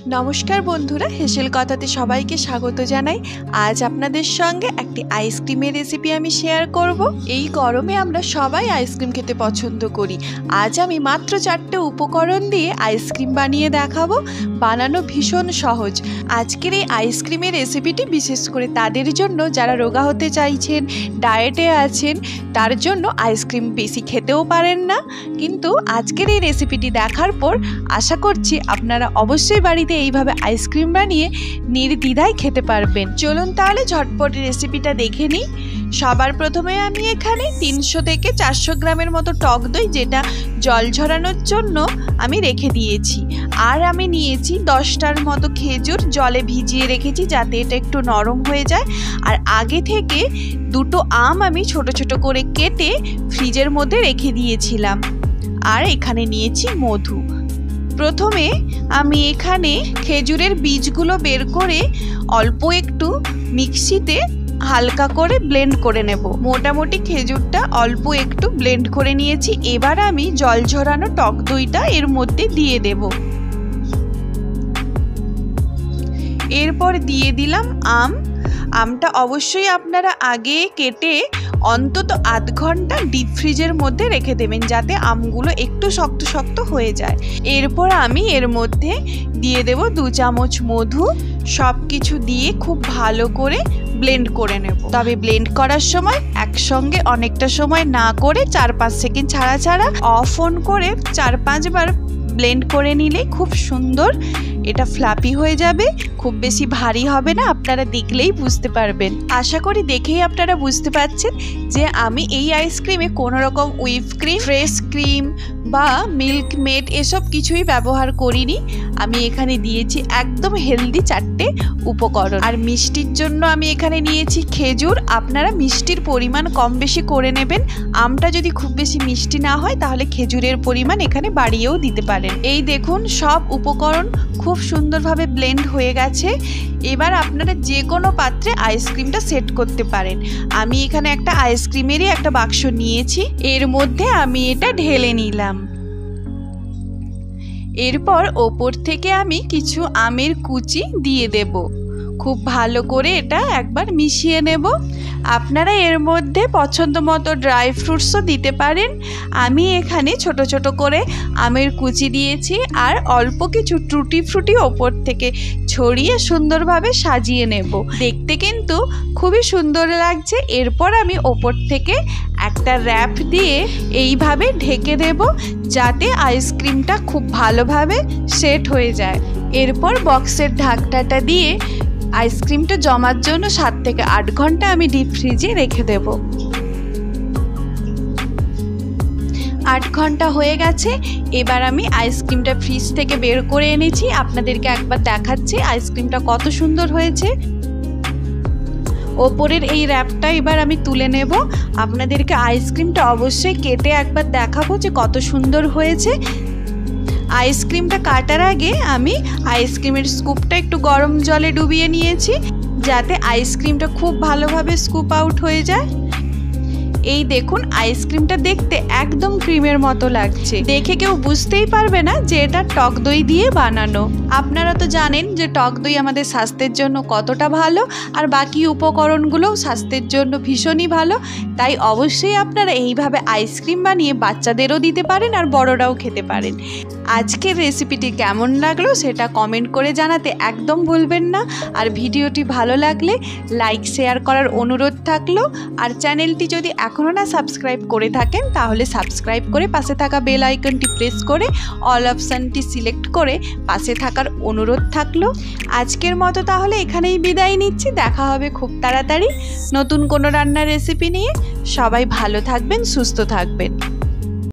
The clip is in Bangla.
নমস্কার বন্ধুরা, হেসেল কথাতে সবাইকে স্বাগত জানাই। আজ আপনাদের সঙ্গে একটি আইসক্রিমের রেসিপি আমি শেয়ার করব। এই গরমে আমরা সবাই আইসক্রিম খেতে পছন্দ করি। আজ আমি মাত্র 4টে উপকরণ দিয়ে আইসক্রিম বানিয়ে দেখাবো। বানানো ভীষণ সহজ। আজকের এই আইসক্রিমের রেসিপিটি বিশেষ করে তাদের জন্য যারা রোগা হতে চাইছেন, ডায়েটে আছেন, তার জন্য আইসক্রিম বেশি খেতেও পারেন না, কিন্তু আজকের এই রেসিপিটি দেখার পর আশা করছি আপনারা অবশ্যই বাড়িতে এইভাবে আইসক্রিম বানিয়ে নির্দ্বিধায় খেতে পারবেন। চলুন তাহলে ঝটপট রেসিপিটা দেখে নিই। সবার প্রথমে আমি এখানে 300 থেকে 400 গ্রামের মতো টক দই, যেটা জল ঝরানোর জন্য আমি রেখে দিয়েছি। আর আমি নিয়েছি 10টার মতো খেজুর, জলে ভিজিয়ে রেখেছি যাতে এটা একটু নরম হয়ে যায়। আর আগে থেকে 2টো আম আমি ছোট ছোট করে কেটে ফ্রিজের মধ্যে রেখে দিয়েছিলাম। আর এখানে নিয়েছি মধু। প্রথমে আমি এখানে খেজুরের বীজগুলো বের করে অল্প একটু মিক্সিতে হালকা করে ব্লেন্ড করে নেব। মোটামুটি খেজুরটা অল্প একটু ব্লেন্ড করে নিয়েছি। এবার আমি জল ঝরানো টক দইটা এর মধ্যে দিয়ে দেব। এরপর দিয়ে দিলাম আমটা অবশ্যই আপনারা আগে কেটে অন্তত আধ ঘন্টা ডিপ ফ্রিজের মধ্যে রেখে দেবেন যাতে আমগুলো একটু শক্ত শক্ত হয়ে যায়। এরপর আমি এর মধ্যে দিয়ে দেব 2 চামচ মধু। সব কিছু দিয়ে খুব ভালো করে ব্লেন্ড করে নেব। তবে ব্লেন্ড করার সময় একসঙ্গে অনেকটা সময় না করে 4-5 সেকেন্ড ছাড়া ছাড়া অফ অন করে 4-5 বার ব্লেন্ড করে নিলে খুব সুন্দর এটা ফ্লাপি হয়ে যাবে। খুব বেশি ভারী হবে না, আপনারা দেখলেই বুঝতে পারবেন। আশা করি দেখেই আপনারা বুঝতে পারছেন যে আমি এই আইসক্রিমে কোনো রকম হুইপ ক্রিম, ফ্রেশ ক্রিম বা মিল্ক মেড এসব কিছুই ব্যবহার করিনি। আমি এখানে দিয়েছি একদম হেলদি 4টে উপকরণ। আর মিষ্টির জন্য আমি এখানে নিয়েছি খেজুর। আপনারা মিষ্টির পরিমাণ কম বেশি করে নেবেন। আমটা যদি খুব বেশি মিষ্টি না হয় তাহলে খেজুরের পরিমাণ এখানে বাড়িয়েও দিতে পারেন। এই দেখুন সব উপকরণ খুব সুন্দরভাবে ব্লেন্ড হয়ে গেছে। এবার আপনারা যে কোনো পাত্রে আইসক্রিমটা সেট করতে পারেন। আমি এখানে একটা আইসক্রিমেরই একটা বাক্স নিয়েছি, এর মধ্যে আমি এটা ঢেলে নিলাম। এরপর ওপর থেকে আমি কিছু আমের কুচি দিয়ে দেব। খুব ভালো করে এটা একবার মিশিয়ে নেব। আপনারা এর মধ্যে পছন্দ মতো ড্রাই ফ্রুটসও দিতে পারেন। আমি এখানে ছোট ছোট করে আমের কুচি দিয়েছি আর অল্প কিছু টুটি ফ্রুটি ওপর থেকে ছড়িয়ে সুন্দরভাবে সাজিয়ে নেব। দেখতে কিন্তু খুবই সুন্দর লাগছে। এরপর আমি ওপর থেকে একটা র্যাপ দিয়ে এইভাবে ঢেকে দেব যাতে আইসক্রিমটা খুব ভালোভাবে সেট হয়ে যায়। এরপর বক্সের ঢাকনাটা দিয়ে আইসক্রিমটা জমার জন্য 7 থেকে 8 ঘন্টা আমি ডিপ ফ্রিজে রেখে দেব। 8 ঘন্টা হয়ে গেছে। এবার আমি আইসক্রিমটা ফ্রিজ থেকে বের করে এনেছি। আপনাদেরকে একবার দেখাচ্ছি আইসক্রিমটা কত সুন্দর হয়েছে। ওপরের এই র্যাপটা এবার আমি তুলে নেব। আপনাদেরকে আইসক্রিমটা অবশ্যই কেটে একবার দেখাবো যে কত সুন্দর হয়েছে। আইসক্রিমটা কাটার আগে আমি আইসক্রিমের স্কুপটা একটু গরম জলে ডুবিয়ে নিয়েছি যাতে আইসক্রিমটা খুব ভালোভাবে স্কুপ আউট হয়ে যায়। এই দেখুন আইসক্রিমটা দেখতে একদম ক্রিমের মতো লাগছে। দেখে কেউ বুঝতেই পারবে না যে এটা টক দই দিয়ে বানানো। আপনারা তো জানেন যে টক দই আমাদের স্বাস্থ্যের জন্য কতটা ভালো, আর বাকি উপকরণগুলোও স্বাস্থ্যের জন্য ভীষণই ভালো। তাই অবশ্যই আপনারা এইভাবে আইসক্রিম বানিয়ে বাচ্চাদেরও দিতে পারেন আর বড়রাও খেতে পারেন। আজকের রেসিপিটি কেমন লাগলো সেটা কমেন্ট করে জানাতে একদম ভুলবেন না। আর ভিডিওটি ভালো লাগলে লাইক শেয়ার করার অনুরোধ থাকলো। আর চ্যানেলটি যদি এখনও না সাবস্ক্রাইব করে থাকেন তাহলে সাবস্ক্রাইব করে পাশে থাকা বেল আইকনটি প্রেস করে অল অপশানটি সিলেক্ট করে পাশে থাকার অনুরোধ থাকলো। আজকের মতো তাহলে এখানেই বিদায় নিচ্ছি। দেখা হবে খুব তাড়াতাড়ি নতুন কোনো রান্নার রেসিপি নিয়ে। সবাই ভালো থাকবেন, সুস্থ থাকবেন।